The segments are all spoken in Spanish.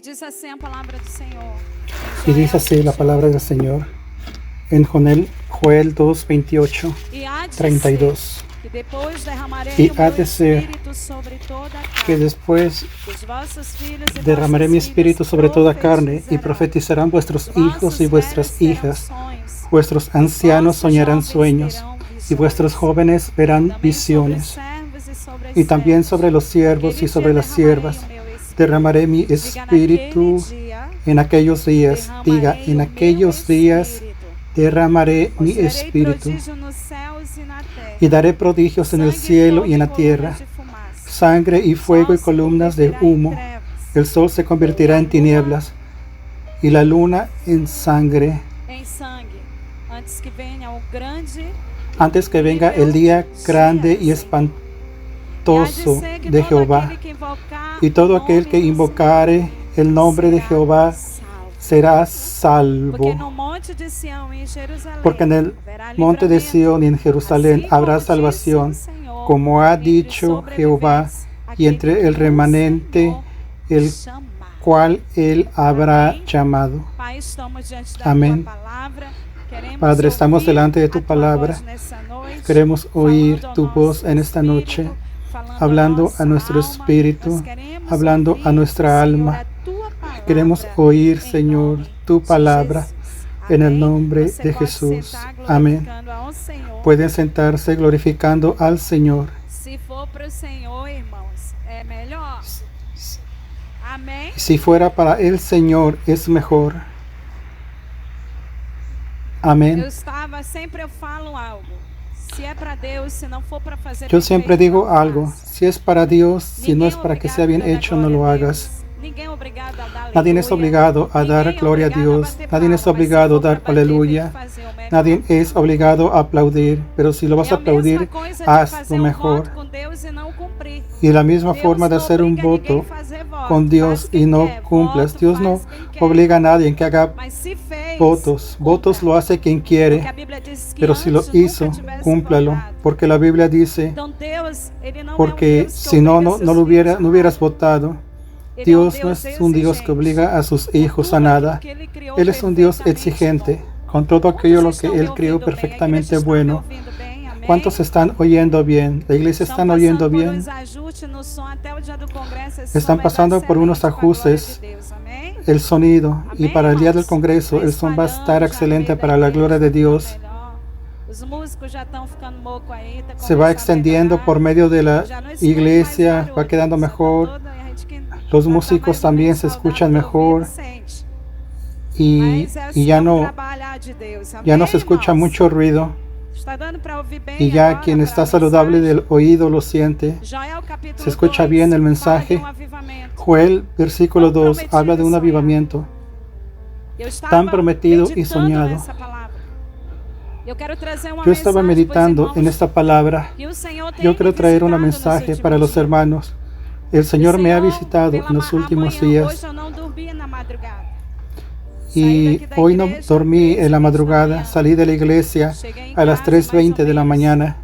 E diz assim a palavra do Senhor. Y dice así la palabra del Señor en Joel 2, 28, E há de 32. ser que depois derramarei Y o ha meu de ser espírito sobre toda a que carne. después Os vossos filhos e derramaré mi vossas espíritu filhas sobre toda carne y profetizarão. profetizarán vuestros hijos y Vossos vuestras velhos hijas. terão sonhos, Vuestros ancianos vossos soñarán jovens sueños terão y visões. vuestros jóvenes verán Também sobre os visiones. servos e sobre as Y también servas. sobre los siervos y Aquele sobre dia las siervas derramarei o meu espírito. derramaré mi Diga, espíritu naquele dia en aquellos días. Diga, derramarei en o meu aquellos días espírito. derramaré mi Mostrarei espíritu prodígio nos céus e na terra. y daré prodigios en el Sangue, cielo fogo y en la coluna tierra, de fumaça. sangre y fuego y Sol se columnas de converterá em humo. trevas. El sol se convertirá en tinieblas y la luna en sangre, Em sangue, antes que venha o grande antes que venga el día grande y espantoso de Jehová. Y todo aquel que invocare el nombre de Jehová será salvo. Porque en el monte de Sión y en Jerusalén habrá salvación, como ha dicho Jehová, y entre el remanente el cual él habrá llamado. Amén. Padre, estamos delante de tu palabra. Queremos oír tu voz en esta noche, hablando a nuestro espíritu, hablando a nuestra alma. Queremos oír, Señor, tu palabra en el nombre de Jesús. Amén. Pueden sentarse glorificando al Señor. Si fuera para el Señor, es mejor. Amén. Yo siempre digo algo. Si es para Dios, si no es para que sea bien hecho, no lo hagas. Nadie es obligado a dar gloria a Dios. Nadie es obligado a dar aleluya. Nadie es obligado a aplaudir. Pero si lo vas a aplaudir, haz lo mejor. Y la misma forma de hacer un voto con Dios y no cumplas. Dios no obliga a nadie que haga votos. Votos lo hace quien quiere. Pero si lo hizo, cúmplalo. Porque la Biblia dice, porque si no hubieras votado. Dios no es un Dios que obliga a sus hijos a nada. Él es un Dios exigente con todo aquello lo que Él creó perfectamente bueno. ¿Cuántos están oyendo bien? ¿La iglesia está oyendo bien? Están pasando por unos ajustes el sonido y para el día del Congreso el son va a estar excelente para la gloria de Dios. Se va extendiendo por medio de la iglesia, va quedando mejor. Los músicos también se escuchan mejor y ya no se escucha mucho ruido y ya quien está saludable del oído lo siente. Se escucha bien el mensaje. Joel, versículo 2, habla de un avivamiento tan prometido y soñado. Yo estaba meditando en esta palabra. Yo quiero traer un mensaje para los hermanos. El Señor me ha visitado en los últimos días y hoy no dormí en la madrugada. Salí de la iglesia a las 3:20 de la mañana.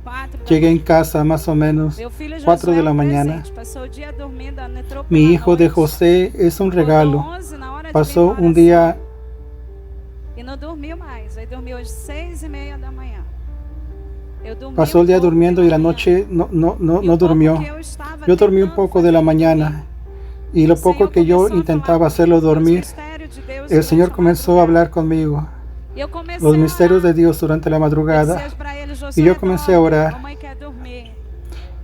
Llegué en casa más o menos 4 de la mañana. Mi hijo de José es un regalo. Pasó un día Pasó el día durmiendo y la noche no durmió. Yo dormí un poco de la mañana y lo poco que yo intentaba hacerlo dormir, el Señor comenzó a hablar conmigo. Los misterios de Dios durante la madrugada. Y yo comencé a orar.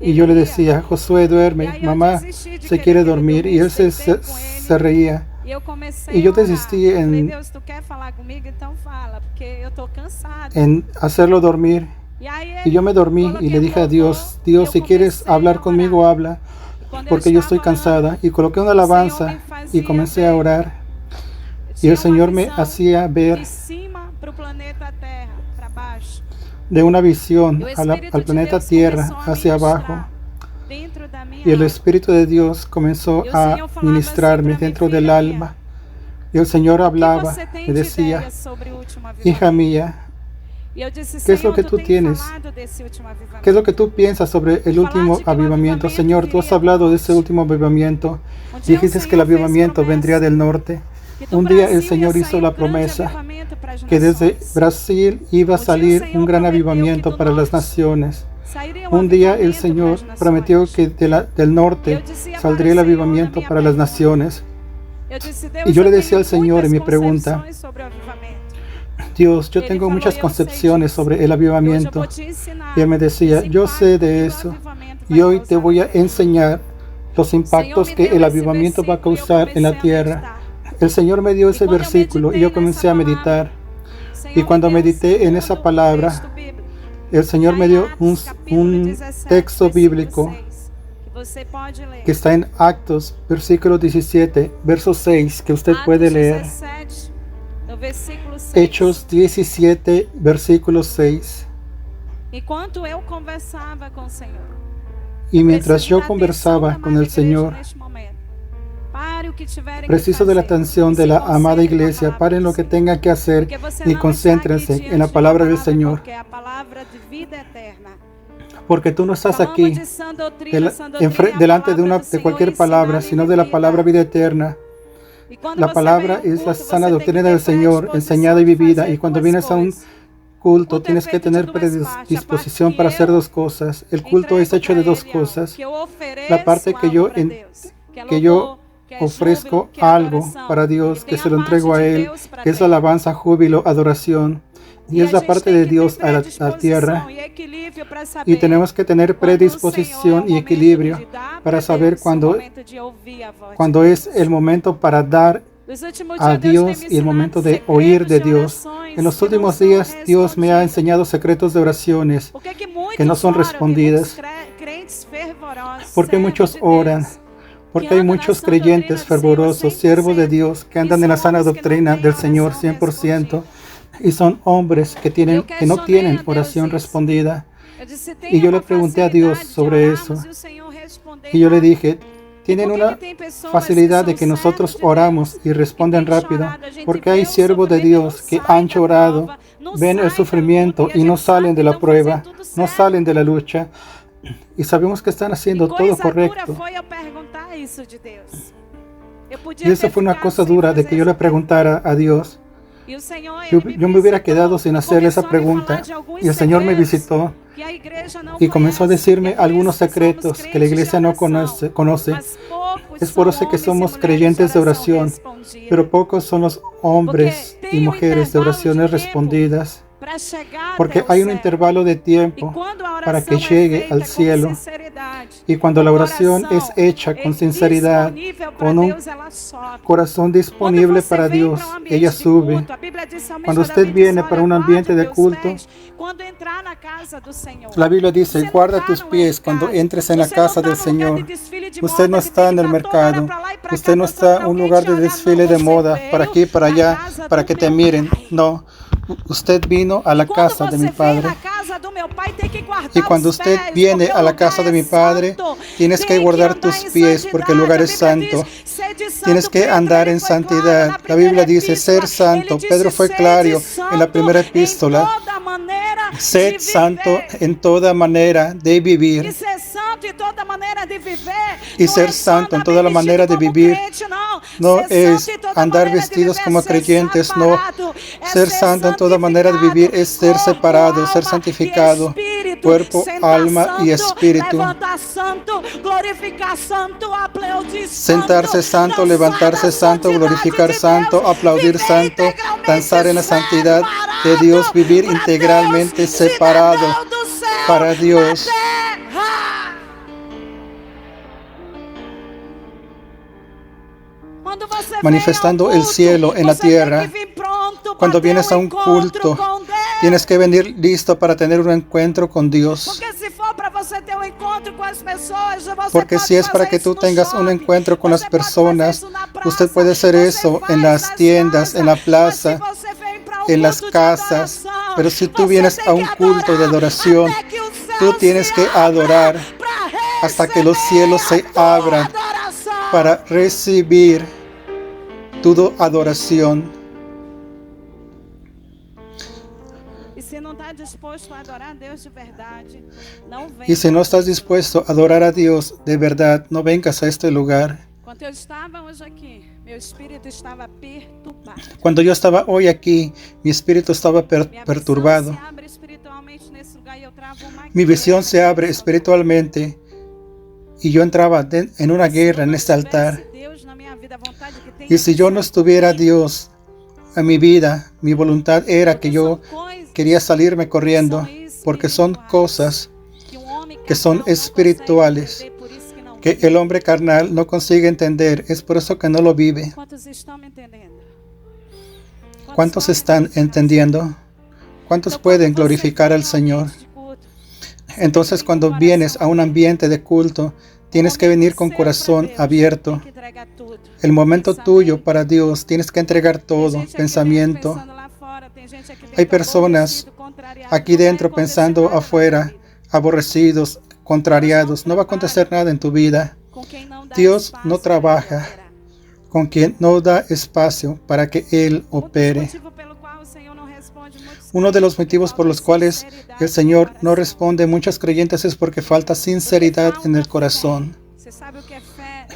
Y yo le decía, Josué, duerme, mamá se quiere dormir. Y él se reía. Y yo desistí en hacerlo dormir. Y yo me dormí y le dije a Dios, Dios, si quieres hablar conmigo, habla, porque yo estoy cansada. Y coloqué una alabanza y comencé a orar. Y el Señor me hacía ver de una visión al planeta Tierra hacia abajo. Y el Espíritu de Dios comenzó a ministrarme dentro del alma. Y el Señor hablaba y decía, hija mía, ¿Qué es lo que tú tienes? ¿Qué es lo que tú piensas sobre el último avivamiento? Señor, tú has hablado de ese último avivamiento. Dijiste que el avivamiento vendría del norte. Un día el Señor hizo la promesa que desde Brasil iba a salir un gran avivamiento para las naciones. Un día el Señor prometió que del norte saldría el avivamiento para las naciones. Y yo le decía al Señor en mi pregunta: Dios, yo tengo muchas concepciones sobre el avivamiento. Y Él me decía: yo sé de eso. Y hoy te voy a enseñar los impactos que el avivamiento va a causar en la tierra. El Señor me dio ese versículo y yo comencé a meditar. Y cuando medité en esa palabra, el Señor me dio un texto bíblico que está en Actos, versículo 17, verso 6, que usted puede leer. Hechos 17, versículo 6. Y mientras yo conversaba con el Señor, preciso de la atención de la amada iglesia, paren lo que tengan que hacer y concéntrense en la palabra del Señor. Porque tú no estás aquí delante de cualquier palabra, sino de la palabra vida eterna. La palabra es la sana doctrina del Señor, enseñada y vivida. Y cuando vienes a un culto, tienes que tener predisposición para hacer dos cosas. El culto es hecho de dos cosas. La parte que yo ofrezco algo para Dios, que se lo entrego a Él, que es alabanza, júbilo, adoración. Y es la parte de Dios a la tierra. Y tenemos que tener predisposición y equilibrio para saber cuándo es el momento para dar a Dios y el momento de oír de Dios. En los últimos días, Dios me ha enseñado secretos de oraciones que no son respondidas. Porque muchos oran. Porque hay muchos creyentes fervorosos, siervos de Dios, que andan en la sana doctrina del Señor 100%. Y son hombres que no tienen oración respondida. Y yo le pregunté a Dios sobre eso. Y yo le dije: tienen una facilidad de que nosotros oramos y responden rápido. Porque hay siervos de Dios que han llorado, ven el sufrimiento y no salen de la prueba, no salen de la lucha. Y sabemos que están haciendo todo correcto. Y eso fue una cosa dura de que yo le preguntara a Dios. Yo me hubiera quedado sin hacerle esa pregunta. Y el Señor me visitó y comenzó a decirme algunos secretos que la iglesia no conoce. Es por eso que somos creyentes de oración, pero pocos son los hombres y mujeres de oraciones respondidas. Porque hay un intervalo de tiempo para que llegue al cielo. Y cuando la oración es hecha con sinceridad, con un corazón disponible para Dios, ella sube. Cuando usted viene para un ambiente de culto, la Biblia dice: guarda tus pies cuando entres en la casa del Señor. Usted no está en el mercado. Usted no está en un lugar de desfile de moda, para aquí, para allá, para que te miren. No. Usted vino a la casa de mi Padre. Y cuando usted viene a la casa de mi Padre, tienes que guardar tus pies porque el lugar es santo. Tienes que andar en santidad. La Biblia dice: ser santo. Pedro fue claro en la primera epístola. Sed santo en toda manera de vivir. Y ser santo en toda la manera de vivir no es andar vestidos como creyentes, no. Ser santo en toda manera de vivir es ser separado, ser santificado, cuerpo, alma y espíritu. Sentarse santo, levantarse santo, glorificar santo, aplaudir santo, danzar en la santidad de Dios, vivir integralmente separado para Dios. Manifestando el cielo en la tierra. Cuando vienes a un culto, tienes que venir listo para tener un encuentro con Dios. Porque si es para que tú tengas un encuentro con las personas, usted puede hacer eso en las tiendas, en la plaza, en las casas. Pero si tú vienes a un culto de adoración, tú tienes que adorar hasta que los cielos se abran para recibir tu adoración. Y si no estás dispuesto a adorar a Dios de verdad, no vengas a este lugar. Cuando yo estaba hoy aquí, mi espíritu estaba perturbado. Mi visión se abre espiritualmente y yo entraba en una guerra en este altar. Y si yo no estuviera Dios en mi vida, mi voluntad era que yo quería salirme corriendo, porque son cosas que son espirituales, que el hombre carnal no consigue entender. Es por eso que no lo vive. ¿Cuántos están entendiendo? ¿Cuántos pueden glorificar al Señor? Entonces, cuando vienes a un ambiente de culto, tienes que venir con corazón abierto. El momento tuyo para Dios, tienes que entregar todo, pensamiento. Hay personas aquí dentro pensando afuera, aborrecidos, contrariados. No va a acontecer nada en tu vida. Dios no trabaja con quien no da espacio para que Él opere. Uno de los motivos por los cuales el Señor no responde a muchos creyentes es porque falta sinceridad en el corazón.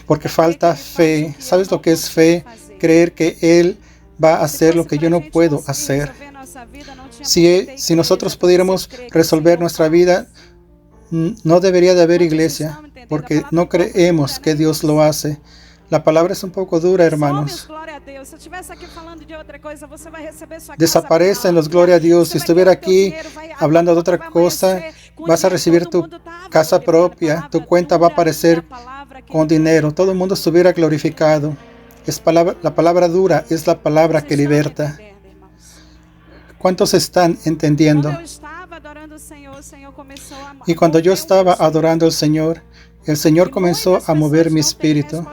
Porque falta fe. ¿Sabes lo que es fe? Creer que Él va a hacer lo que yo no puedo hacer. Si nosotros pudiéramos resolver nuestra vida, no debería de haber iglesia, porque no creemos que Dios lo hace. La palabra es un poco dura, hermanos. Desaparecen los gloria a Dios. Si estuviera aquí hablando de otra cosa, vas a recibir tu casa propia, tu cuenta va a aparecer con dinero. Todo el mundo estuviera glorificado. La palabra dura es la palabra que liberta. ¿Cuántos están entendiendo? Y cuando yo estaba adorando al Señor, el Señor comenzó a mover mi espíritu.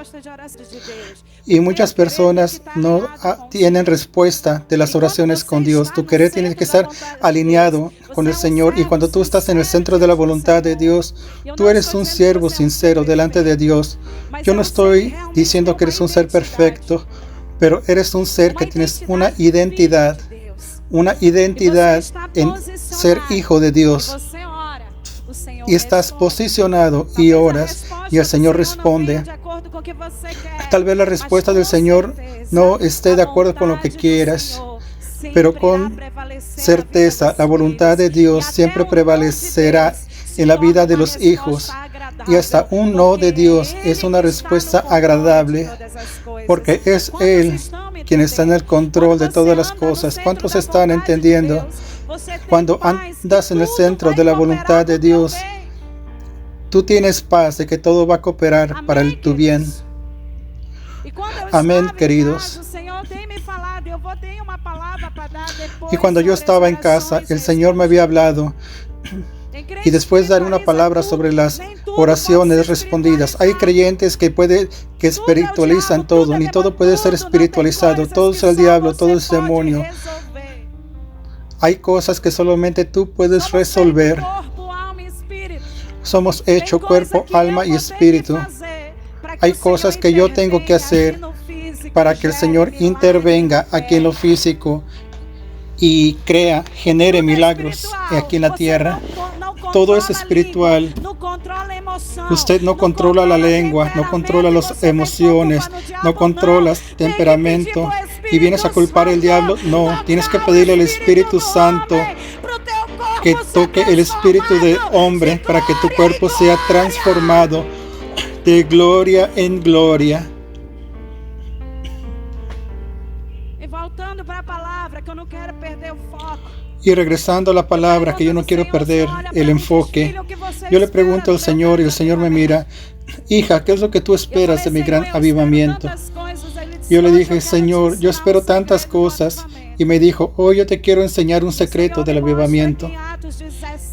Y muchas personas no tienen respuesta de las oraciones con Dios. Tu querer tiene que estar alineado con el Señor. Y cuando tú estás en el centro de la voluntad de Dios, tú eres un siervo sincero delante de Dios. Yo no estoy diciendo que eres un ser perfecto, pero eres un ser que tienes una identidad en ser hijo de Dios. Y estás posicionado y oras y el Señor responde. Tal vez la respuesta del Señor no esté de acuerdo con lo que quieras, pero con certeza la voluntad de Dios siempre prevalecerá en la vida de los hijos. Y hasta un no de Dios es una respuesta agradable, porque es Él quien está en el control de todas las cosas. ¿Cuántos están entendiendo? Cuando andas en el centro de la voluntad de Dios, tú tienes paz de que todo va a cooperar para tu bien. Amén, queridos. Y cuando yo estaba en casa, el Señor me había hablado. Y después dar una palabra sobre las oraciones respondidas. Hay creyentes que espiritualizan todo. Ni todo puede ser espiritualizado. Todo es el diablo, todo es demonio. Hay cosas que solamente tú puedes resolver. Somos hechos cuerpo, alma y espíritu. Hay cosas que yo tengo que hacer para que el Señor intervenga aquí en lo físico y genere milagros aquí en la tierra. Todo es espiritual. Usted no controla la lengua, no controla las emociones, no controla el temperamento y vienes a culpar al diablo. No, tienes que pedirle al Espíritu Santo que toque el espíritu de hombre para que tu cuerpo sea transformado de gloria en gloria. Y regresando a la palabra, que yo no quiero perder el enfoque, yo le pregunto al Señor y el Señor me mira: hija, ¿qué es lo que tú esperas de mi gran avivamiento? Yo le dije: Señor, yo espero tantas cosas. Y me dijo: hoy yo te quiero enseñar un secreto del avivamiento.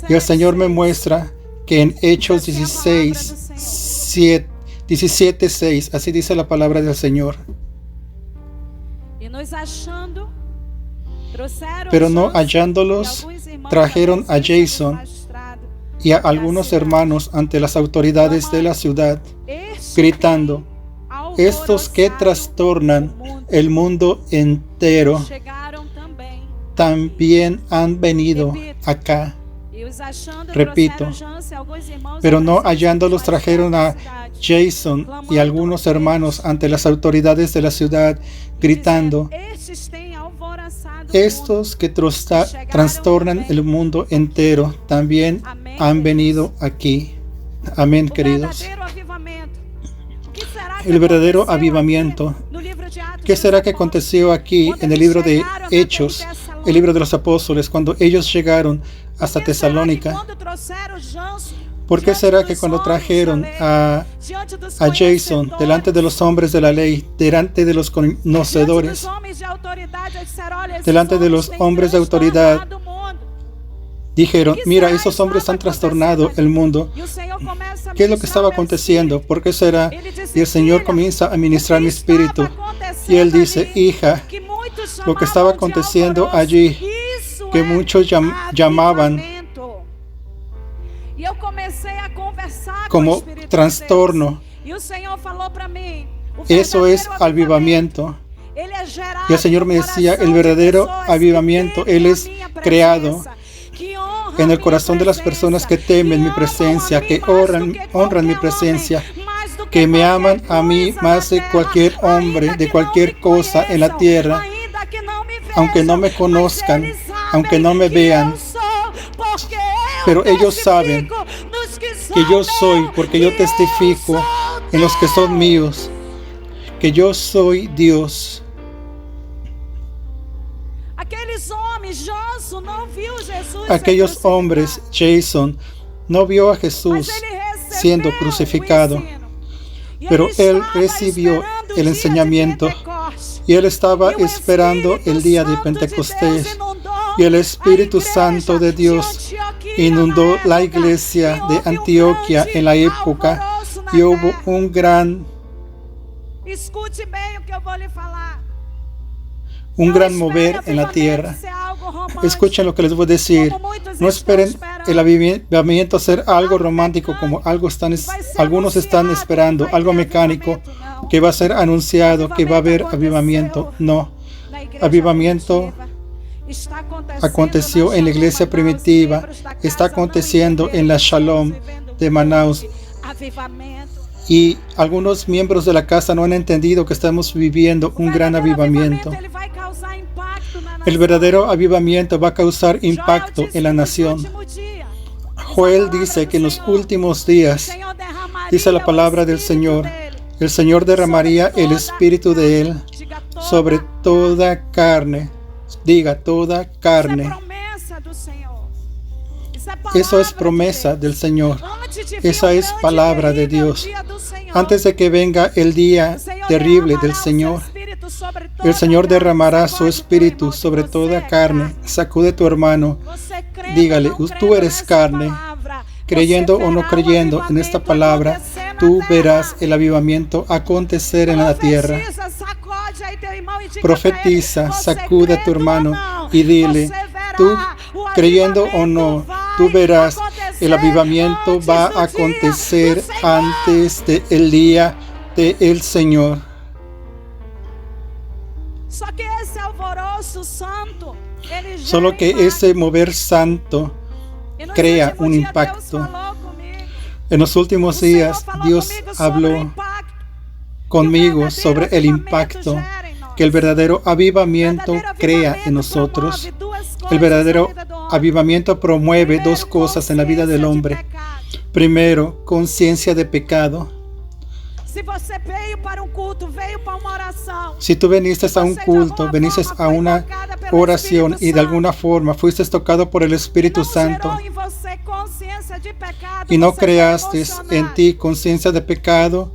Y el Señor me muestra que en Hechos 17:6, así dice la palabra del Señor. Pero no hallándolos, trajeron a Jason y a algunos hermanos ante las autoridades de la ciudad, gritando: estos que trastornan el mundo entero también han venido acá. Repito, pero no hallándolos trajeron a Jason y algunos hermanos ante las autoridades de la ciudad, gritando: estos que trastornan el mundo entero también han venido aquí. Amén, queridos. El verdadero avivamiento. ¿Qué será que aconteció aquí en el libro de Hechos, el libro de los apóstoles, cuando ellos llegaron hasta Tesalónica? ¿Por qué será que cuando trajeron a Jason delante de los hombres de la ley, delante de los conocedores, delante de los hombres de autoridad, dijeron: mira, esos hombres han trastornado el mundo? ¿Qué es lo que estaba aconteciendo? ¿Por qué será? Y el Señor comienza a ministrar mi espíritu. Y Él dice: hija, lo que estaba aconteciendo allí, que muchos llamaban como trastorno, eso es avivamiento. Y el Señor me decía: el verdadero avivamiento, Él es creado en el corazón de las personas que temen mi presencia, que honran mi presencia, que me aman a mí más de cualquier hombre, de cualquier cosa en la tierra, aunque no me conozcan, aunque no me vean. Pero ellos saben que yo soy, porque yo testifico en los que son míos, que yo soy Dios. Aquellos hombres, Jason, no vio a Jesús siendo crucificado, pero él recibió el enseñamiento y él estaba esperando el día de Pentecostés. Y el Espíritu Santo de Dios inundó la iglesia de Antioquia en la época y hubo un gran mover en la tierra. Escuchen lo que les voy a decir. No esperen el avivamiento ser algo romántico como algunos están esperando, algo mecánico que va a ser anunciado, que va a haber avivamiento. No, avivamiento aconteció en la iglesia primitiva, está aconteciendo en la Shalom de Manaus. Y algunos miembros de la casa no han entendido que estamos viviendo un gran avivamiento. El verdadero avivamiento va a causar impacto en la nación. Joel dice que en los últimos días, dice la palabra del Señor, el Señor derramaría el Espíritu de Él sobre toda carne. Diga, toda carne. Eso es promesa del Señor. Esa es palabra de Dios. Antes de que venga el día terrible del Señor, el Señor derramará su espíritu sobre toda carne. Sacude a tu hermano. Dígale: tú eres carne. Creyendo o no creyendo en esta palabra, tú verás el avivamiento acontecer en la tierra. Profetiza, sacude a tu hermano y dile: tú, creyendo o no, tú verás el avivamiento va a acontecer antes del día del Señor. Solo que ese mover santo crea un impacto. En los últimos días, Dios habló conmigo sobre el impacto que el verdadero avivamiento crea en nosotros. El verdadero avivamiento promueve dos cosas en la vida del hombre. Primero, conciencia de pecado. Si tú viniste a un culto, viniste a una oración y de alguna forma fuiste tocado por el Espíritu Santo y no creaste en ti conciencia de pecado,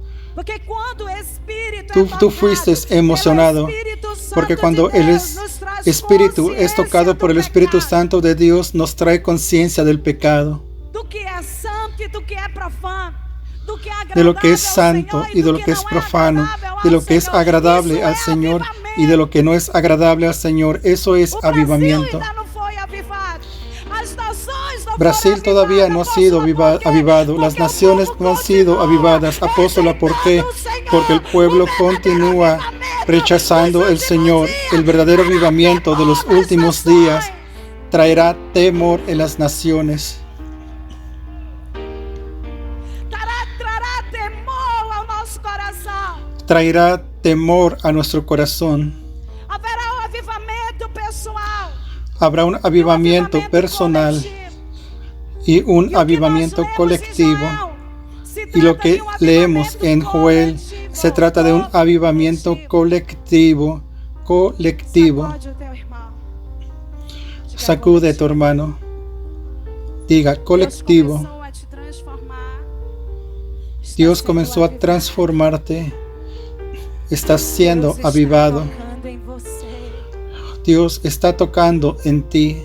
tú fuiste emocionado, porque cuando el Espíritu es tocado por el Espíritu Santo de Dios, nos trae conciencia del pecado, de lo que es santo y de lo que es profano, de lo que es agradable al Señor y de lo que no es agradable al Señor. Eso es avivamiento. Brasil todavía no ha sido avivado. Las naciones no han sido avivadas. Apóstola, ¿por qué? Porque el pueblo continúa rechazando el Señor. El verdadero avivamiento de los últimos días traerá temor en las naciones. Traerá temor a nuestro corazón. Habrá un avivamiento personal y un avivamiento colectivo. Y lo que leemos en Joel se trata de un avivamiento colectivo. Sacude a tu hermano. Diga colectivo. Dios comenzó a transformarte. Estás siendo avivado. Dios está tocando en ti.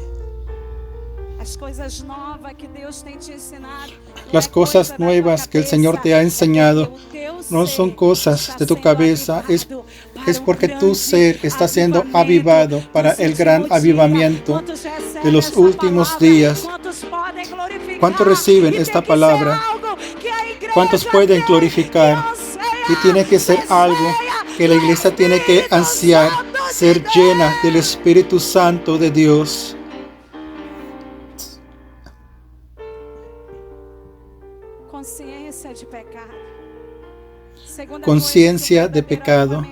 Las cosas nuevas que el Señor te ha enseñado no son cosas de tu cabeza, es porque tu ser está siendo avivado para el gran avivamiento de los últimos días. ¿Cuántos reciben esta palabra? ¿Cuántos pueden glorificar? Y tiene que ser algo que la iglesia tiene que ansiar, ser llena del Espíritu Santo de Dios. Conciencia de pecado.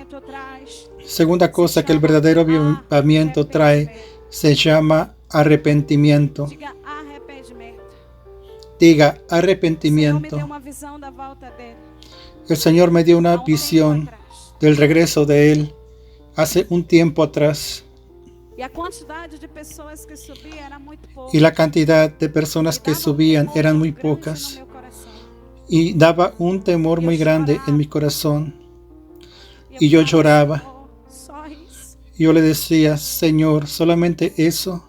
Segunda cosa que el verdadero avivamiento trae se llama arrepentimiento. Diga arrepentimiento. El Señor me dio una visión del regreso de Él hace un tiempo atrás. Y la cantidad de personas que subían eran muy pocas. Y daba un temor muy grande en mi corazón. Y yo lloraba. Yo le decía, Señor, ¿solamente eso?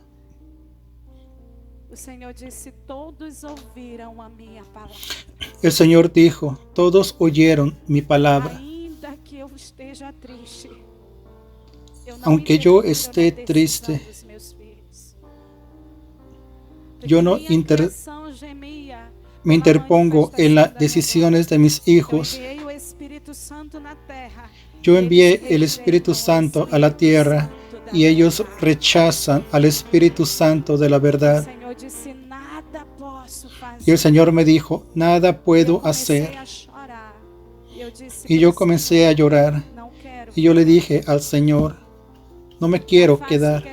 El Señor dijo, todos oyeron mi palabra. Aunque yo esté triste, yo no me interpongo en las decisiones de mis hijos. Yo envié el Espíritu Santo a la tierra y ellos rechazan al Espíritu Santo de la verdad. Y el Señor me dijo, nada puedo hacer. Y yo comencé a llorar. Y yo le dije al Señor, no me quiero quedar.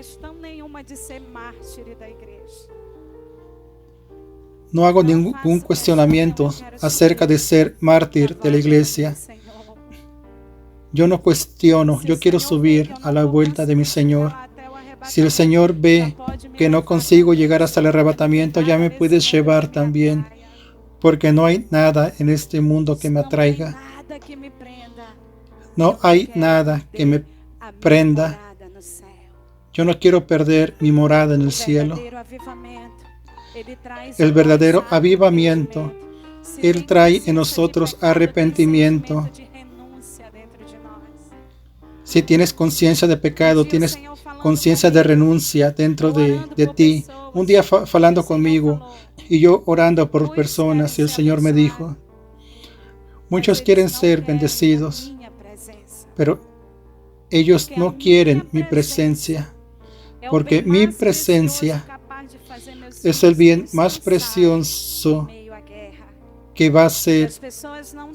No hago ningún cuestionamiento acerca de ser mártir de la iglesia. Yo no cuestiono, yo quiero subir a la vuelta de mi Señor. Si el Señor ve que no consigo llegar hasta el arrebatamiento, ya me puedes llevar también, porque no hay nada en este mundo que me atraiga. No hay nada que me prenda. Yo no quiero perder mi morada en el cielo. El verdadero avivamiento, Él trae en nosotros arrepentimiento. Si tienes conciencia de pecado, tienes conciencia de renuncia dentro de ti. Un día hablando conmigo y yo orando por personas, y el Señor me dijo, muchos quieren ser bendecidos, pero ellos no quieren mi presencia, porque mi presencia es el bien más precioso que va a hacer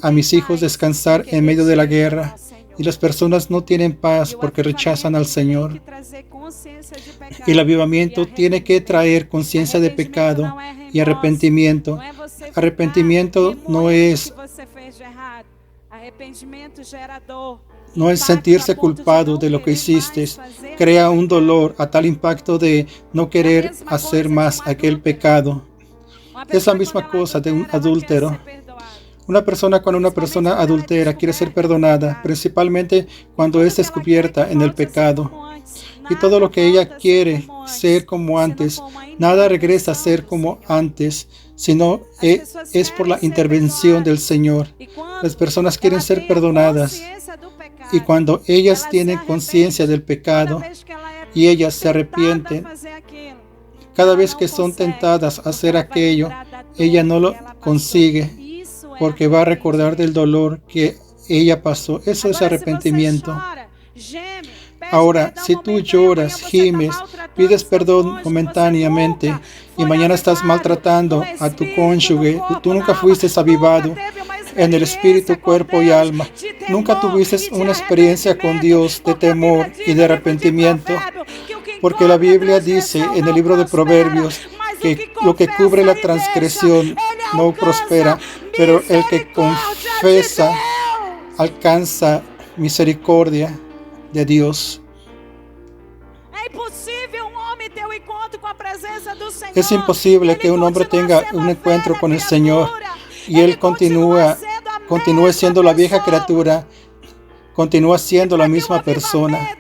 a mis hijos descansar en medio de la guerra. Y las personas no tienen paz porque rechazan al Señor. El avivamiento tiene que traer conciencia de pecado y arrepentimiento. Arrepentimiento no es sentirse culpado de lo que hiciste. Crea un dolor a tal impacto de no querer hacer más aquel pecado. Es la misma cosa de un adúltero. Cuando una persona adultera quiere ser perdonada, principalmente cuando es descubierta en el pecado. Y todo lo que ella quiere ser como antes, nada regresa a ser como antes, sino es por la intervención del Señor. Las personas quieren ser perdonadas. Y cuando ellas tienen conciencia del pecado y ellas se arrepienten, cada vez que son tentadas a hacer aquello, ella no lo consigue porque va a recordar del dolor que ella pasó. Eso es arrepentimiento. Ahora, si tú lloras, gimes, pides perdón momentáneamente y mañana estás maltratando a tu cónyuge, tú nunca fuiste avivado en el espíritu, cuerpo y alma. Nunca tuviste una experiencia con Dios de temor y de arrepentimiento, porque la Biblia dice en el libro de Proverbios que lo que cubre la transgresión no prospera, pero el que confesa alcanza misericordia de Dios. Es imposible que un hombre tenga un encuentro con el Señor y él continúe siendo la vieja criatura, continúa siendo la misma persona.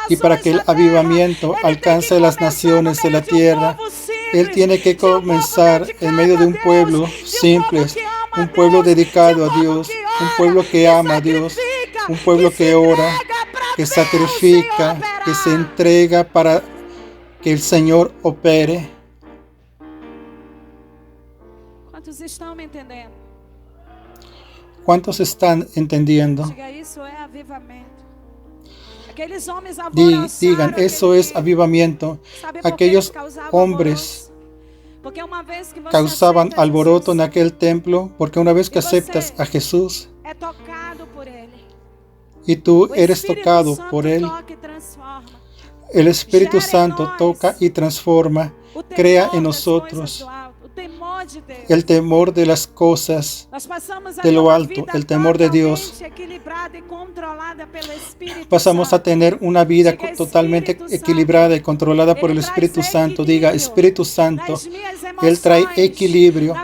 Y para que el avivamiento alcance las naciones de la tierra, él tiene que comenzar en medio de un pueblo simple, un pueblo dedicado a Dios, un pueblo que ama a Dios, un pueblo que ora, que sacrifica, que se entrega para que el Señor opere. ¿Cuántos están me entendiendo? ¿Cuántos están entendiendo? Diga, eso es avivamiento. Aquellos hombres Digan, eso es avivamiento. Aquellos hombres causaban alboroto en aquel templo porque una vez que aceptas a Jesús y tú eres tocado por Él, el Espíritu Santo toca y transforma, crea en nosotros el temor de las cosas de lo alto, el temor de Dios. Pasamos a tener una vida totalmente equilibrada y controlada por el Espíritu Santo. Diga, Espíritu Santo, Él trae equilibrio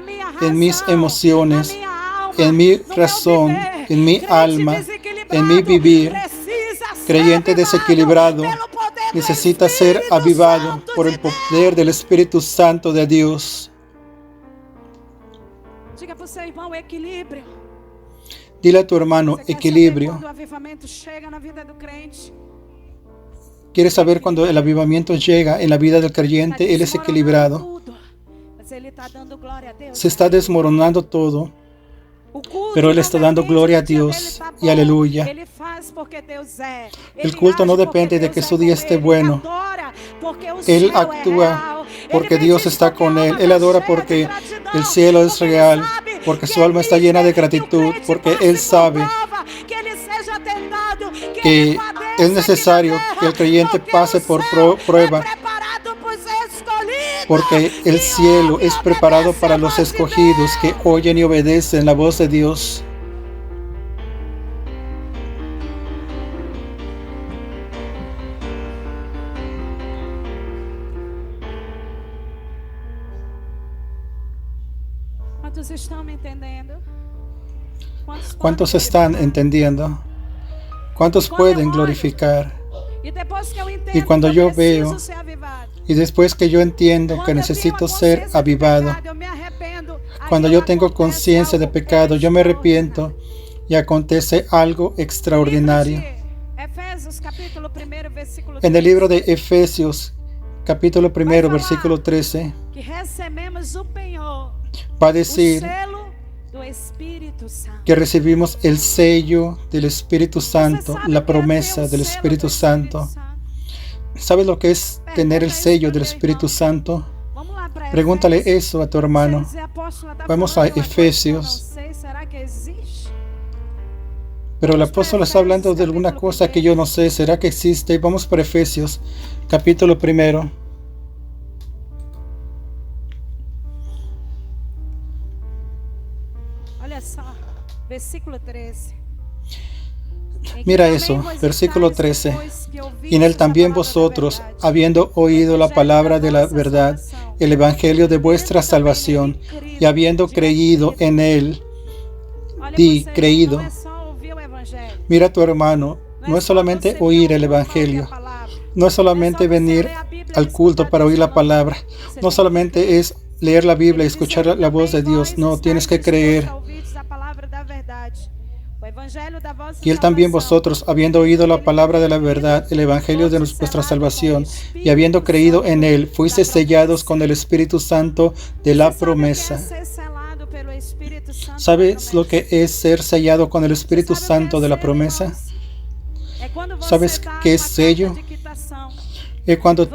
en mis emociones, en mi razón, en mi alma, en mi vivir. Creyente desequilibrado necesita ser avivado por el poder del Espíritu Santo de Dios. Diga para o seu irmão, equilíbrio. Dile a tu hermano, equilibrio. ¿Quieres saber cuando el avivamiento llega en la vida del creyente? Él es equilibrado. Se está desmoronando todo, pero Él está dando gloria a Dios y aleluya. El culto no depende de que su día esté bueno. Él actúa porque Dios está con él. Él adora porque el cielo es real, porque su alma está llena de gratitud, porque Él sabe que es necesario que el creyente pase por prueba, porque el cielo es preparado para los escogidos que oyen y obedecen la voz de Dios. ¿Cuántos están entendiendo? ¿Cuántos pueden glorificar? Y cuando yo veo, y después que yo entiendo que necesito ser avivado, cuando yo tengo conciencia de pecado, yo me arrepiento y acontece algo extraordinario. En el libro de Efesios, capítulo 1, versículo 13, va a decir que recibimos el sello del Espíritu Santo, la promesa del Espíritu Santo. ¿Sabes lo que es tener el sello del Espíritu Santo? Pregúntale eso a tu hermano. Vamos a Efesios. Pero el apóstol está hablando de alguna cosa que yo no sé. ¿Será que existe? Vamos para Efesios, capítulo 1. Mira eso, versículo 13. Y en él también vosotros, habiendo oído la palabra de la verdad, el evangelio de vuestra salvación, y habiendo creído en él, creído. Mira a tu hermano, no es solamente oír el evangelio, no es solamente venir al culto para oír la palabra, no solamente es leer la Biblia y escuchar la voz de Dios, no, tienes que creer. Y él también vosotros, habiendo oído la palabra de la verdad, el evangelio de vuestra salvación, y habiendo creído en él, fuisteis sellados con el Espíritu Santo de la promesa. ¿Sabes lo que es ser sellado con el Espíritu Santo de la promesa? ¿Sabes qué es sello? Es cuando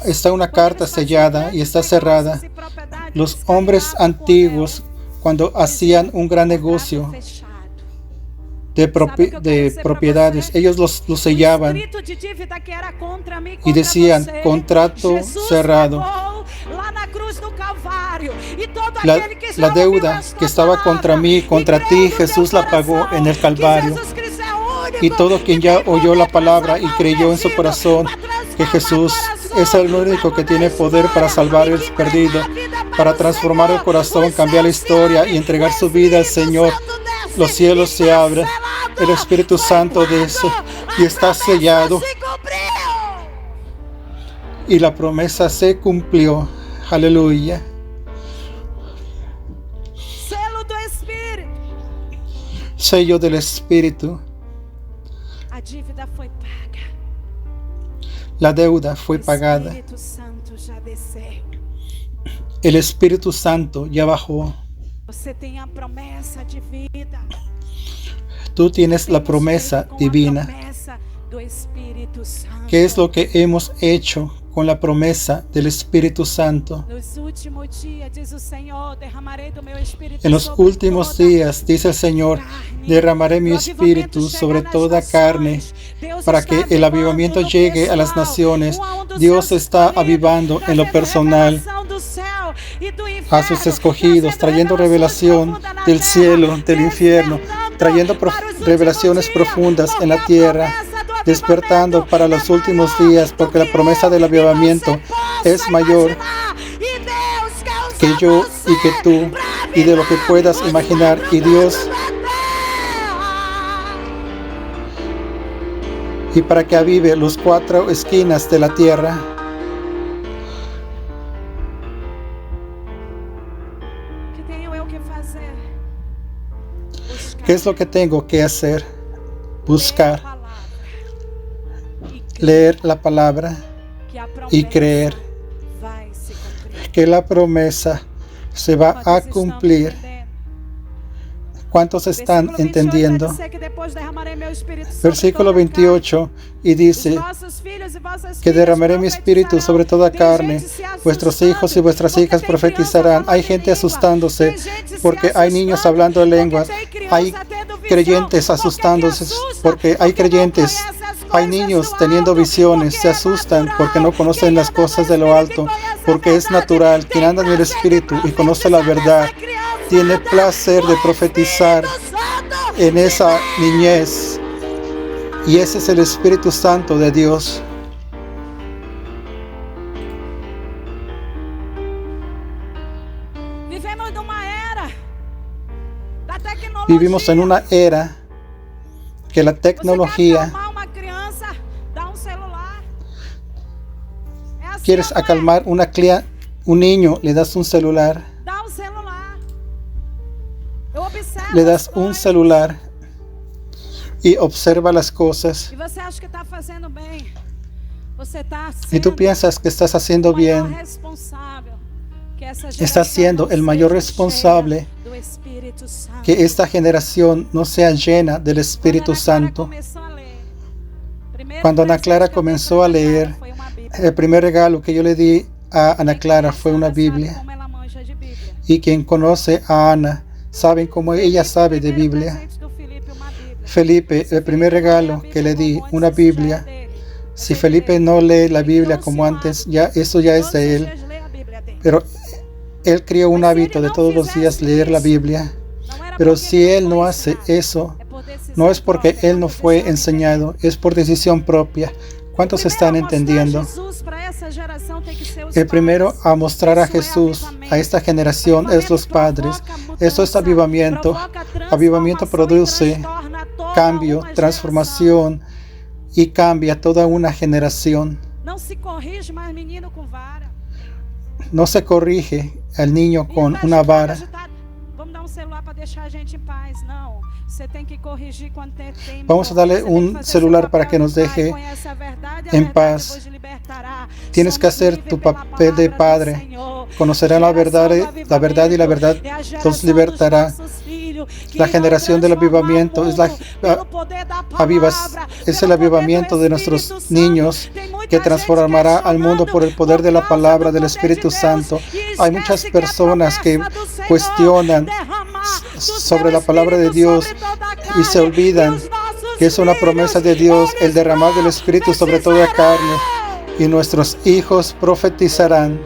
está una carta sellada y está cerrada. Los hombres antiguos, cuando hacían un gran negocio de propiedades, ellos los sellaban y decían: contrato cerrado. La deuda que estaba contra mí, contra ti, Jesús la pagó en el Calvario. Y todo quien ya oyó la palabra y creyó en su corazón que Jesús es el único que tiene poder para salvar al perdido, para transformar el corazón, cambiar la historia y entregar su vida al Señor, los cielos se abren, el Espíritu Santo de eso, y está sellado. Y la promesa se cumplió. Aleluya. Sello del Espíritu. La deuda fue pagada. El Espíritu Santo ya bajó. Tú tienes la promesa divina. ¿Qué es lo que hemos hecho con la promesa del Espíritu Santo? En los últimos días, dice el Señor, derramaré mi espíritu sobre toda carne, para que el avivamiento llegue a las naciones. Dios está avivando en lo personal a sus escogidos, trayendo revelación del cielo, del infierno, trayendo revelaciones profundas en la tierra, despertando para los últimos días, porque la promesa del avivamiento es mayor que yo y que tú, y de lo que puedas imaginar. Y Dios, y para que avive los 4 esquinas de la tierra. ¿Qué es lo que tengo que hacer? Buscar, leer la palabra y creer que la promesa se va a cumplir. ¿Cuántos están entendiendo? Versículo 28, y dice que derramaré mi espíritu sobre toda carne. Vuestros hijos y vuestras hijas profetizarán. Hay gente asustándose porque hay niños hablando en lenguas. Hay creyentes asustándose porque hay creyentes. Hay niños teniendo visiones. Se asustan porque no conocen las cosas de lo alto, porque es natural. Quien anda en el espíritu y conoce la verdad tiene placer de profetizar en esa niñez, y ese es el Espíritu Santo de Dios. Vivimos en una era que la tecnología. ¿Quieres acalmar un niño? Le das un celular. Le das un celular y observa las cosas. Y tú piensas que estás haciendo bien. Estás siendo el mayor responsable que esta generación no sea llena del Espíritu Santo. Cuando Ana Clara comenzó a leer, el primer regalo que yo le di a Ana Clara fue una Biblia. Y quien conoce a Ana saben cómo ella sabe de Biblia. Felipe, el primer regalo que le di, una Biblia. Si Felipe no lee la Biblia como antes, eso ya es de él. Pero él creó un hábito de todos los días leer la Biblia. Pero si él no hace eso, no es porque él no fue enseñado, es por decisión propia. ¿Cuántos están entendiendo? El primero a mostrar a Jesús a esta generación es los padres. Eso es avivamiento. Avivamiento produce cambio, transformación, y cambia toda una generación. No se corrige al niño con una vara. Vamos a darle un celular para que nos deje en paz. Tienes que hacer tu papel de padre. Conocerán la verdad y la verdad los libertará. La generación del avivamiento es es el avivamiento de nuestros niños que transformará al mundo por el poder de la palabra del Espíritu Santo. Hay muchas personas que cuestionan sobre la palabra de Dios y se olvidan que es una promesa de Dios el derramar del Espíritu sobre toda carne, y nuestros hijos profetizarán.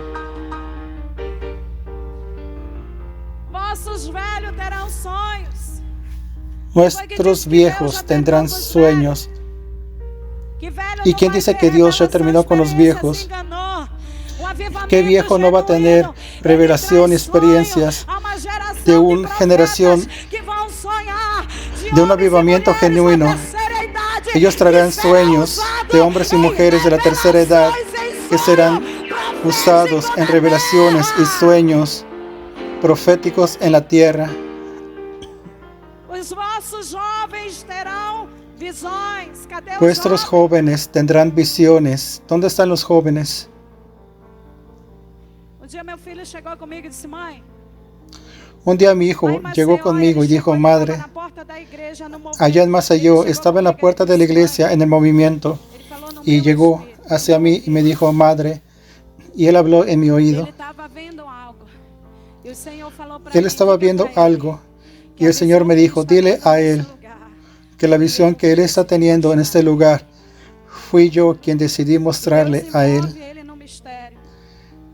Nuestros viejos tendrán sueños. ¿Y quién dice que Dios ya terminó con los viejos? ¿Qué viejo no va a tener revelación y experiencias de una generación, de un avivamiento genuino? Ellos traerán sueños de hombres y mujeres de la tercera edad que serán usados en revelaciones y sueños proféticos en la tierra. Vuestros jóvenes tendrán visiones. ¿Dónde están los jóvenes? Un día mi hijo llegó conmigo y dijo: madre, allá en Maceió, estaba en la puerta de la iglesia en el movimiento, y llegó hacia mí y me dijo: madre, y él habló en mi oído. Él estaba viendo algo, y el Señor me dijo: dile a él que la visión que él está teniendo en este lugar, fui yo quien decidí mostrarle a él.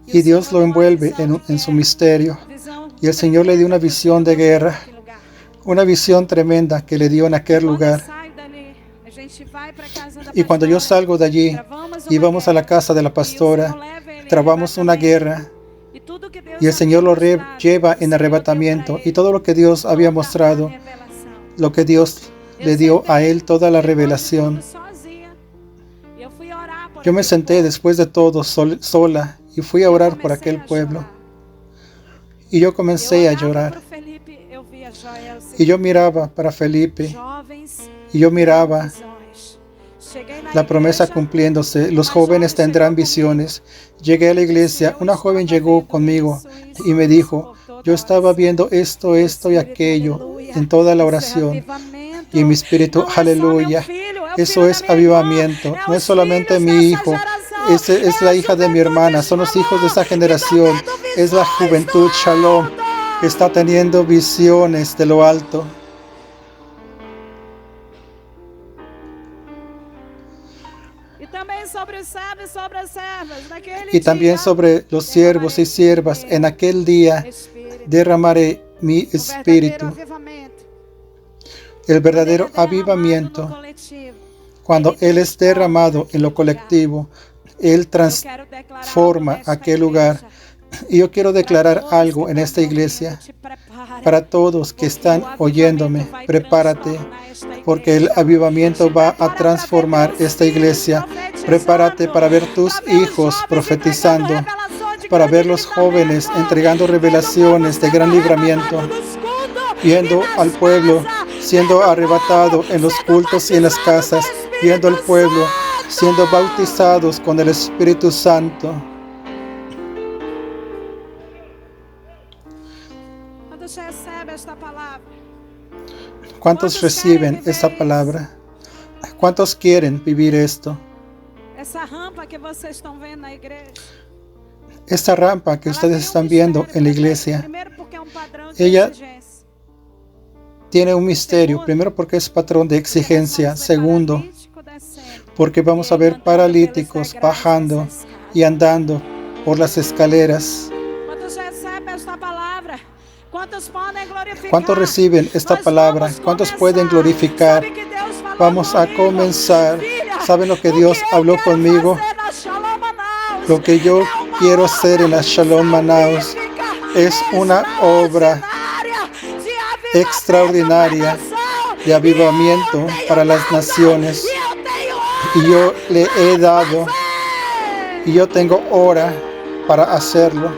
Y Dios lo envuelve en su misterio. Y el Señor le dio una visión de guerra, una visión tremenda que le dio en aquel lugar. Y cuando yo salgo de allí y vamos a la casa de la pastora, trabamos una guerra, y el Señor lo lleva en arrebatamiento, y todo lo que Dios había mostrado, lo que Dios le dio a él, toda la revelación. Yo me senté después de todo sola y fui a orar por aquel pueblo. Y yo comencé a llorar. Y yo miraba para Felipe. Y yo miraba la promesa cumpliéndose. Los jóvenes tendrán visiones. Llegué a la iglesia. Una joven llegó conmigo y me dijo: yo estaba viendo esto y aquello en toda la oración. Y en mi espíritu, aleluya. Eso es avivamiento. No es solamente mi hijo. Es la hija de mi hermana. Son los hijos de esa generación. Es la juventud, Shalom, que está teniendo visiones de lo alto. Y también sobre los siervos y siervas, en aquel día derramaré mi espíritu. El verdadero avivamiento, cuando Él es derramado en lo colectivo, Él transforma aquel lugar. Y yo quiero declarar algo en esta iglesia para todos que están oyéndome. Prepárate, porque el avivamiento va a transformar esta iglesia. Prepárate para ver tus hijos profetizando, para ver los jóvenes entregando revelaciones de gran libramiento, viendo al pueblo siendo arrebatado en los cultos y en las casas, viendo al pueblo siendo bautizados con el Espíritu Santo. ¿Cuántos reciben esta palabra? ¿Cuántos quieren vivir esto? Esta rampa que ustedes están viendo en la iglesia, ella tiene un misterio. Primero, porque es patrón de exigencia. Segundo, porque vamos a ver paralíticos bajando y andando por las escaleras. ¿Cuántos reciben esta palabra? ¿Cuántos pueden glorificar? Vamos a comenzar. ¿Saben lo que Dios habló conmigo? Lo que yo quiero hacer en la Shalom Manaus es una obra extraordinaria de avivamiento para las naciones. Y yo le he dado, y yo tengo hora para hacerlo.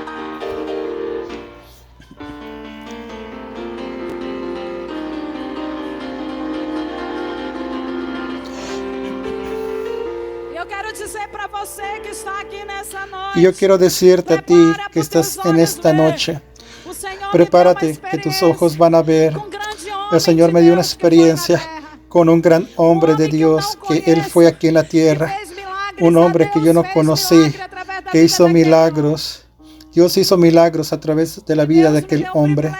Y yo quiero decirte a ti que estás en esta noche, prepárate, que tus ojos van a ver El Señor me dio una experiencia con un gran hombre de Dios, que Él fue aquí en la tierra, un hombre que yo no conocí, que hizo milagros. Dios hizo milagros a través de la vida de aquel hombre.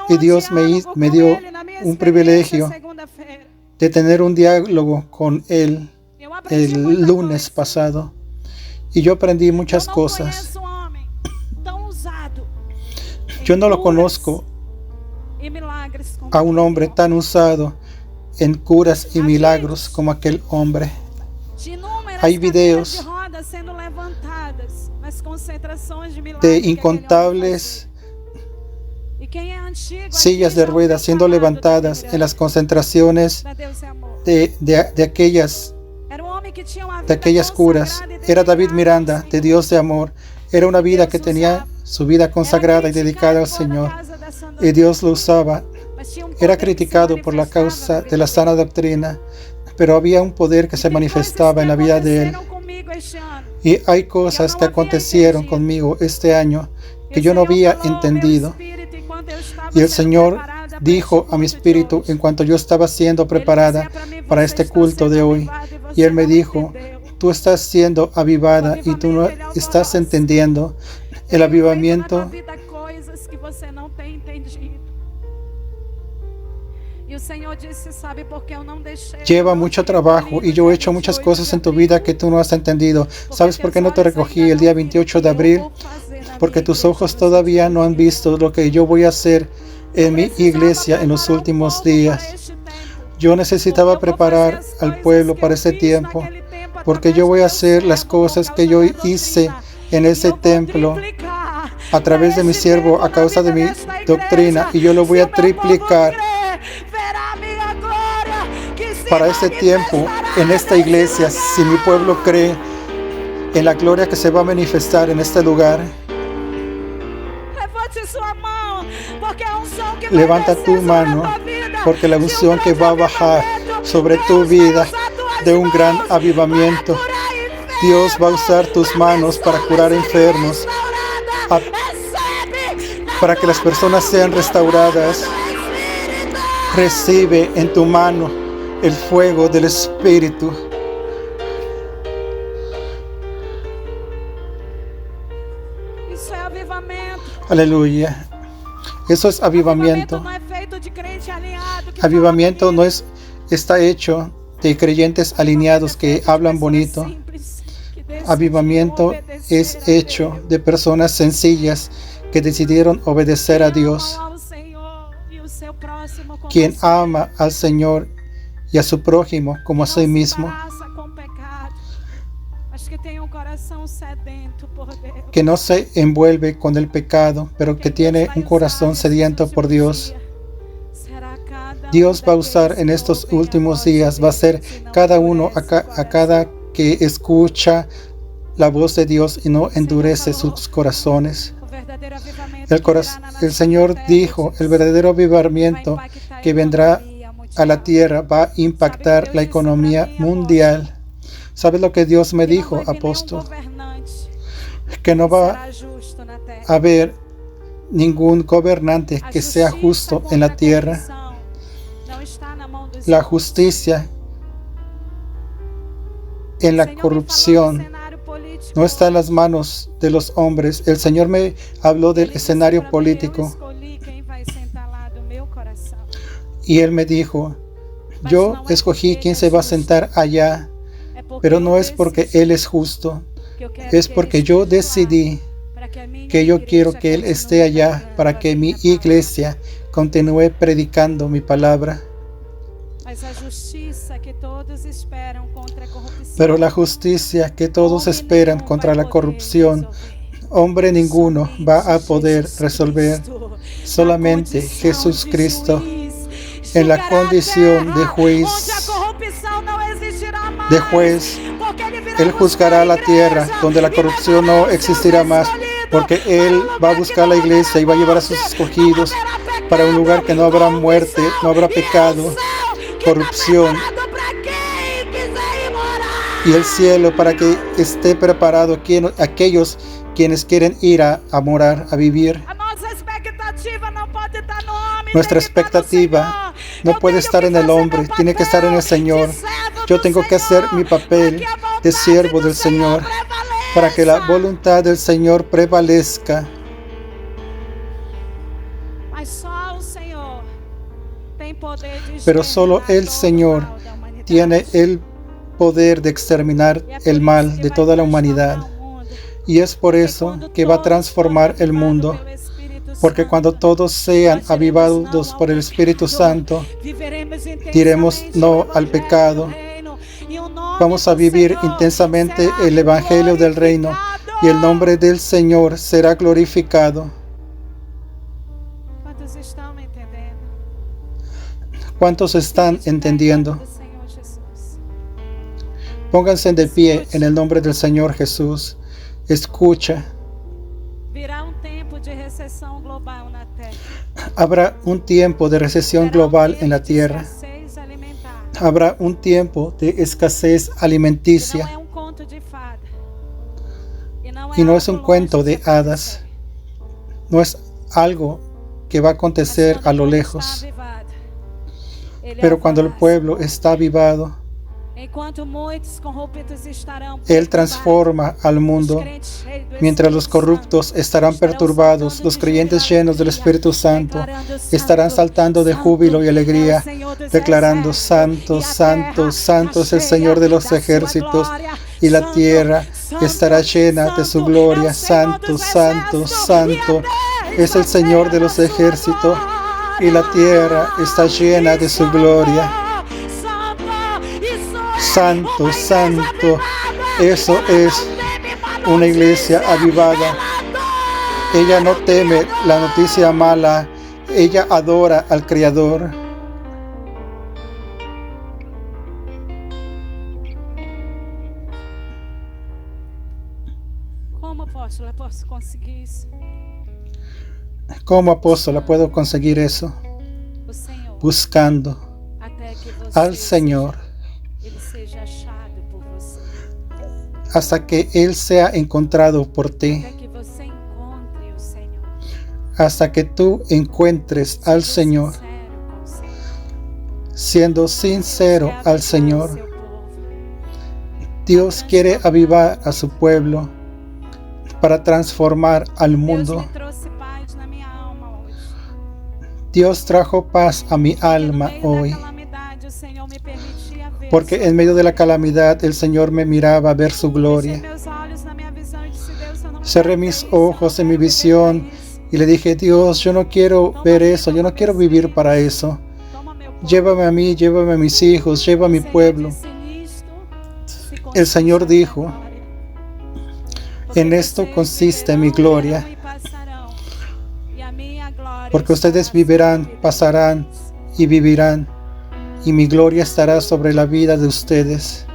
Y Dios me dio un privilegio de tener un diálogo con Él el lunes pasado. Y yo aprendí muchas cosas. Yo no lo conozco a un hombre tan usado en curas y milagros como aquel hombre. Hay videos de incontables sillas de ruedas siendo levantadas en las concentraciones de aquellas curas. Era David Miranda, de Dios de amor. Era una vida que tenía su vida consagrada y dedicada al Señor. Y Dios lo usaba. Era criticado por la causa de la sana doctrina, pero había un poder que se manifestaba en la vida de él. Y hay cosas que acontecieron conmigo este año que yo no había entendido. Y el Señor dijo a mi espíritu en cuanto yo estaba siendo preparada para este culto de hoy. Y Él me dijo: tú estás siendo avivada y tú no estás entendiendo el avivamiento. Lleva mucho trabajo y yo he hecho muchas cosas en tu vida que tú no has entendido. ¿Sabes por qué no te recogí el día 28 de abril? Porque tus ojos todavía no han visto lo que yo voy a hacer en mi iglesia en los últimos días. Yo necesitaba preparar al pueblo para ese tiempo, porque yo voy a hacer las cosas que yo hice en ese templo a través de mi siervo a causa de mi doctrina, y yo lo voy a triplicar para ese tiempo en esta iglesia. Si mi pueblo cree en la gloria que se va a manifestar en este lugar, levanta tu mano, porque la unción que va a bajar sobre tu vida de un gran avivamiento. Dios va a usar tus manos para curar enfermos, para que las personas sean restauradas. Recibe en tu mano el fuego del Espíritu. Aleluya. Eso es avivamiento. Avivamiento no está hecho de creyentes alineados que hablan bonito. Avivamiento es hecho de personas sencillas que decidieron obedecer a Dios, quien ama al Señor y a su prójimo como a sí mismo, que no se envuelve con el pecado, pero que tiene un corazón sediento por Dios. Dios va a usar en estos últimos días, va a ser cada uno a cada que escucha la voz de Dios y no endurece sus corazones. El Señor dijo: el verdadero avivamiento que vendrá a la tierra va a impactar la economía mundial. ¿Sabes lo que Dios me dijo, apóstol? Que no va a haber ningún gobernante que sea justo en la tierra. La justicia en la corrupción no está en las manos de los hombres. El Señor me habló del escenario político y Él me dijo: yo escogí quién se va a sentar allá, pero no es porque Él es justo, es porque yo decidí que yo quiero que Él esté allá para que mi iglesia continúe predicando mi palabra. Pero la justicia que todos esperan contra la corrupción, hombre ninguno va a poder resolver. Solamente Jesucristo, en la condición de juez, Él juzgará la tierra donde la corrupción no existirá más, porque Él va a buscar la iglesia y va a llevar a sus escogidos para un lugar que no habrá muerte, no habrá pecado, corrupción, y el cielo para que esté preparado aquellos quienes quieren ir a morar, a vivir. Nuestra expectativa no puede estar en el hombre, tiene que estar en el Señor. Yo tengo que hacer mi papel de siervo del Señor para que la voluntad del Señor prevalezca. Pero solo el Señor tiene el poder de exterminar el mal de toda la humanidad. Y es por eso que va a transformar el mundo. Porque cuando todos sean avivados por el Espíritu Santo, diremos no al pecado. Vamos a vivir intensamente el Evangelio del Reino y el nombre del Señor será glorificado. ¿Cuántos están entendiendo? Pónganse de pie en el nombre del Señor Jesús. Escucha. Habrá un tiempo de recesión global en la tierra. Habrá un tiempo de escasez alimenticia. Y no es un cuento de hadas. No es algo que va a acontecer a lo lejos. Pero cuando el pueblo está avivado, Él transforma al mundo. Mientras los corruptos estarán perturbados, los creyentes llenos del Espíritu Santo estarán saltando de júbilo y alegría, declarando: Santo, Santo, Santo es el Señor de los ejércitos, y la tierra estará llena de su gloria. Santo, Santo, Santo es el Señor de los ejércitos, y la tierra está llena de su gloria. Santo, Santo, eso es una iglesia avivada. Ella no teme la noticia mala, ella adora al Creador. Como apóstola puedo conseguir eso? Buscando al Señor hasta que Él sea encontrado por ti, hasta que tú encuentres al Señor, siendo sincero al Señor. Dios quiere avivar a su pueblo para transformar al mundo. Dios trajo paz a mi alma hoy, porque en medio de la calamidad el Señor me miraba a ver su gloria. Cerré mis ojos en mi visión y le dije: Dios, yo no quiero ver eso, yo no quiero vivir para eso. Llévame a mí, llévame a mis hijos, lleva a mi pueblo. El Señor dijo: en esto consiste mi gloria, porque ustedes vivirán, pasarán y vivirán, y mi gloria estará sobre la vida de ustedes.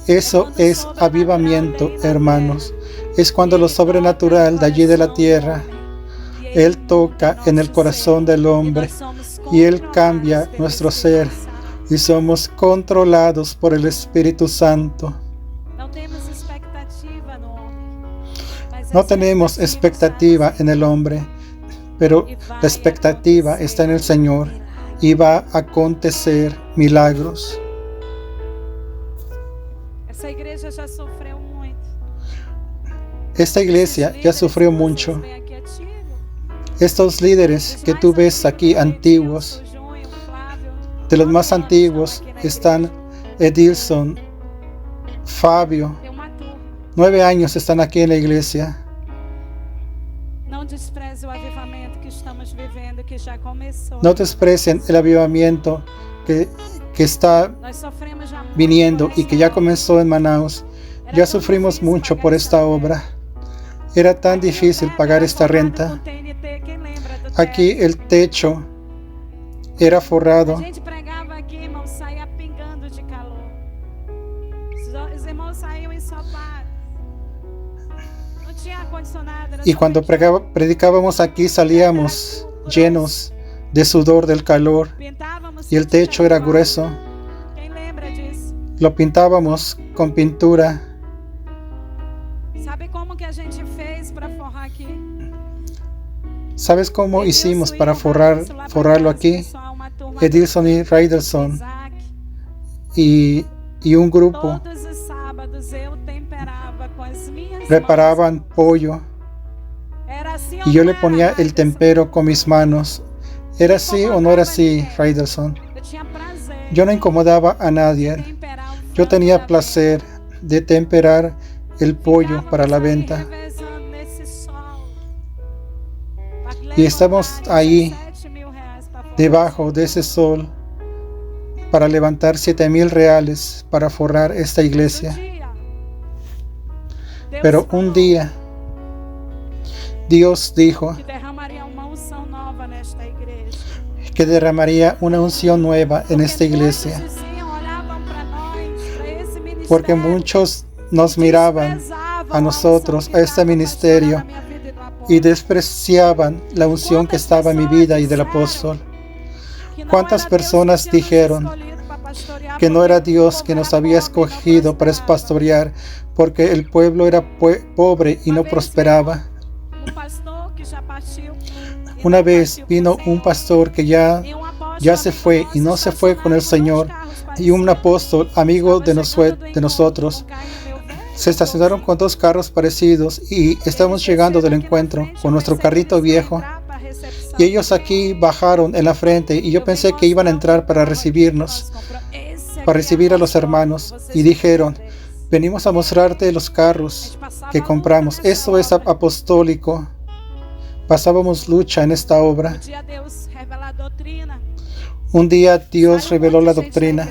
Eso es avivamiento, hermanos. Es cuando lo sobrenatural de allí de la tierra, Él toca en el corazón del hombre y Él cambia nuestro ser y somos controlados por el Espíritu Santo. No tenemos expectativa en el hombre, pero la expectativa está en el Señor y va a acontecer milagros. Esta iglesia ya sufrió mucho. Estos líderes que tú ves aquí antiguos, de los más antiguos están Edilson, Fabio, 9 años están aquí en la iglesia. No desprecien el avivamiento que está viniendo y que ya comenzó en Manaus. Ya sufrimos mucho por esta obra. Era tan difícil pagar esta renta. Aquí el techo era forrado. Y cuando predicábamos aquí salíamos llenos de sudor del calor y el techo era grueso. Lo pintábamos con pintura. ¿Sabes cómo hicimos para forrarlo aquí? Edilson y Raiderson y un grupo preparaban pollo y yo le ponía el tempero con mis manos. ¿Era así o no era así, Raiderson? Yo no incomodaba a nadie. Yo tenía placer de temperar el pollo para la venta. Y estamos ahí, debajo de ese sol, para levantar 7,000 reales para forrar esta iglesia. Pero un día, Dios dijo que derramaría una unción nueva en esta iglesia, porque muchos nos miraban a nosotros, a este ministerio, y despreciaban la unción que estaba en mi vida y del apóstol. ¿Cuántas personas dijeron que no era Dios que nos había escogido para pastorear, porque el pueblo era pobre y no prosperaba? Una vez vino un pastor que ya se fue y no se fue con el Señor, y un apóstol, amigo de nosotros, se estacionaron con 2 carros parecidos y estábamos llegando del encuentro con nuestro carrito viejo, y ellos aquí bajaron en la frente y yo pensé que iban a entrar para recibirnos, para recibir a los hermanos, y dijeron: venimos a mostrarte los carros que compramos. Eso es apostólico. Pasábamos lucha en esta obra. Un día Dios reveló la doctrina.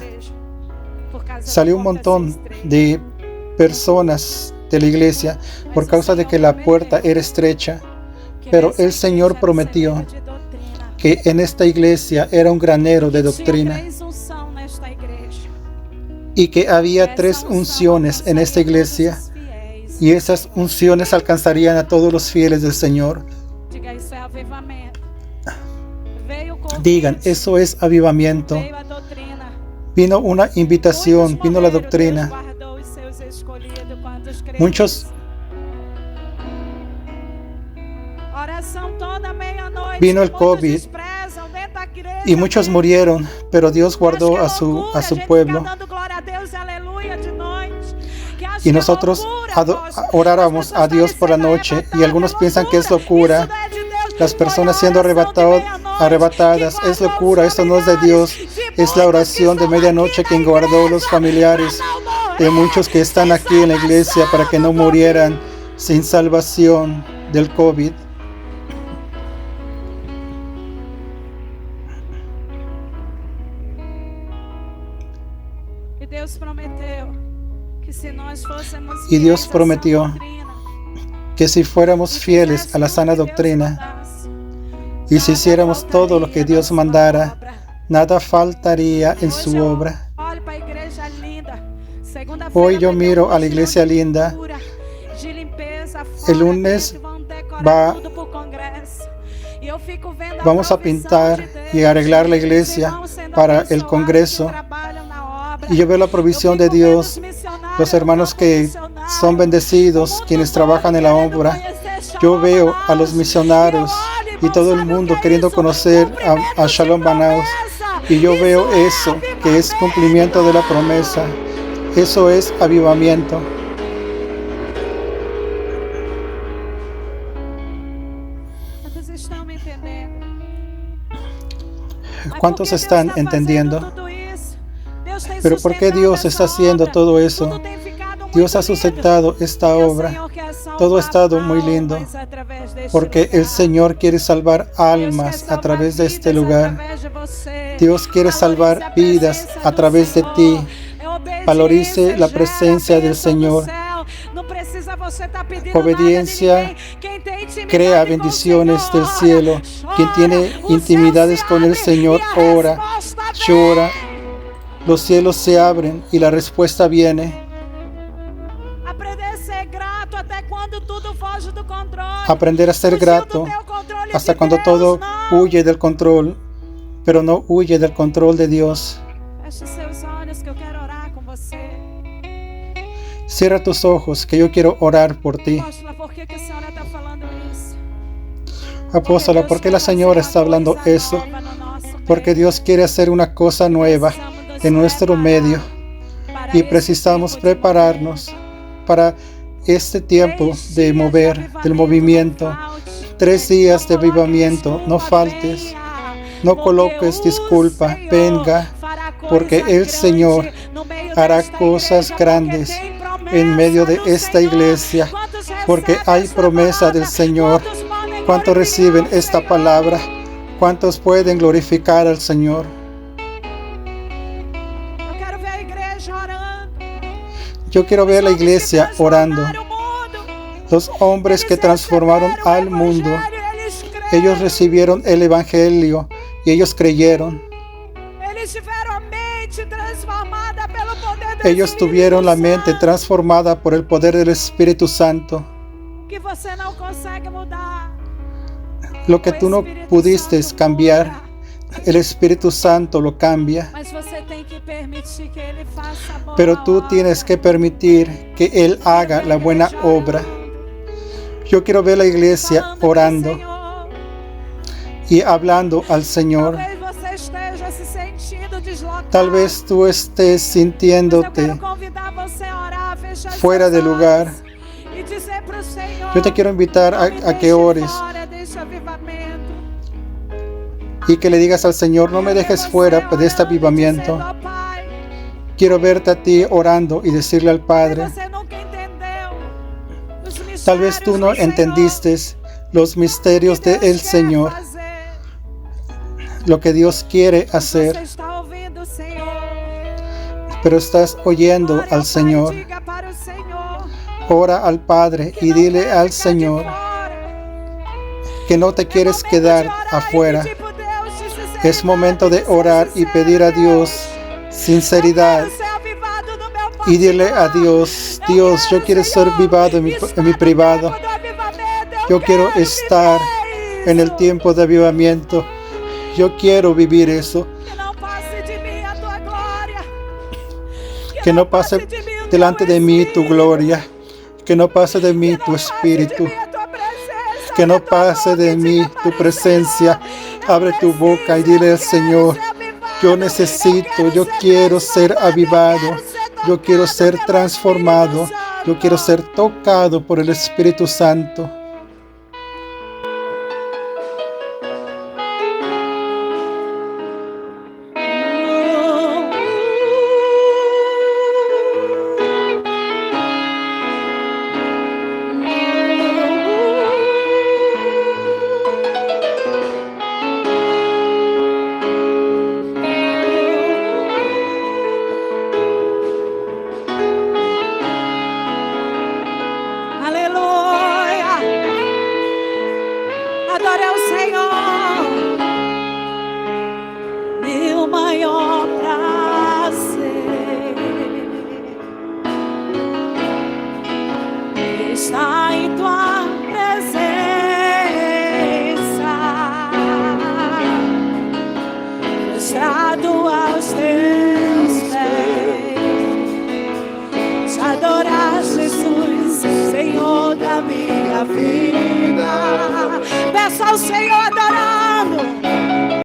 Salió un montón de personas de la iglesia por causa de que la puerta era estrecha, pero el Señor prometió que en esta iglesia era un granero de doctrina y que había 3 unciones en esta iglesia, y esas unciones alcanzarían a todos los fieles del Señor. Digan, eso es avivamiento. Vino una invitación, vino la doctrina. Muchos vino el COVID y muchos murieron, pero Dios guardó a su pueblo. Y nosotros oráramos a Dios por la noche, y algunos piensan que es locura. Las personas siendo arrebatadas, es locura, esto no es de Dios. Es la oración de medianoche quien guardó los familiares de muchos que están aquí en la iglesia para que no murieran sin salvación del COVID. Y Dios prometió que si fuéramos fieles a la sana doctrina y si hiciéramos todo lo que Dios mandara, nada faltaría en su obra. Hoy yo miro a la iglesia linda. El lunes vamos a pintar y arreglar la iglesia para el congreso. Y yo veo la provisión de Dios, los hermanos que son bendecidos, quienes trabajan en la obra. Yo veo a los misionarios y todo el mundo queriendo conocer a Shalom Banaus. Y yo veo eso, que es cumplimiento de la promesa. Eso es avivamiento. ¿Cuántos están entendiendo? Pero ¿por qué Dios está haciendo todo eso? Dios ha sustentado esta obra. Todo ha estado muy lindo, porque el Señor quiere salvar almas a través de este lugar. Dios quiere salvar vidas a través de ti. Valorice la presencia del Señor. Obediencia crea bendiciones del cielo. Quien tiene intimidades con el Señor ora, llora. Los cielos se abren y la respuesta viene. Aprender a ser grato hasta cuando todo huye del control, pero no huye del control de Dios. Cierra tus ojos, que yo quiero orar por ti. Apóstola, ¿por qué la Señora está hablando eso? Porque Dios quiere hacer una cosa nueva en nuestro medio y precisamos prepararnos para este tiempo de mover, del movimiento. 3 días de avivamiento, no faltes, no coloques disculpa, venga, porque el Señor hará cosas grandes en medio de esta iglesia, porque hay promesa del Señor. ¿Cuántos reciben esta palabra? ¿Cuántos pueden glorificar al Señor? Yo quiero ver la iglesia orando. Los hombres que transformaron al mundo, ellos recibieron el Evangelio y ellos creyeron. Ellos tuvieron la mente transformada por el poder del Espíritu Santo. Lo que tú no pudiste cambiar, el Espíritu Santo lo cambia. Pero tú tienes que permitir que Él haga la buena obra. Yo quiero ver la iglesia orando y hablando al Señor. Tal vez tú estés sintiéndote fuera de lugar. Yo te quiero invitar a que ores y que le digas al Señor, no me dejes fuera de este avivamiento. Quiero verte a ti orando y decirle al Padre. Tal vez tú no entendiste los misterios del Señor, lo que Dios quiere hacer, pero estás oyendo al Señor. Ora al Padre y dile al Señor que no te quieres quedar afuera. Es momento de orar y pedir a Dios sinceridad y dile a Dios, Dios, yo quiero ser avivado en mi privado. Yo quiero estar en el tiempo de avivamiento. Yo quiero vivir eso. Que no pase delante de mí tu gloria. Que no pase de mí tu espíritu. Que no pase de mí tu presencia. Abre tu boca y dile al Señor, yo necesito, yo quiero ser avivado. Yo quiero ser transformado. Yo quiero ser tocado por el Espíritu Santo. Peça ao Senhor adorando.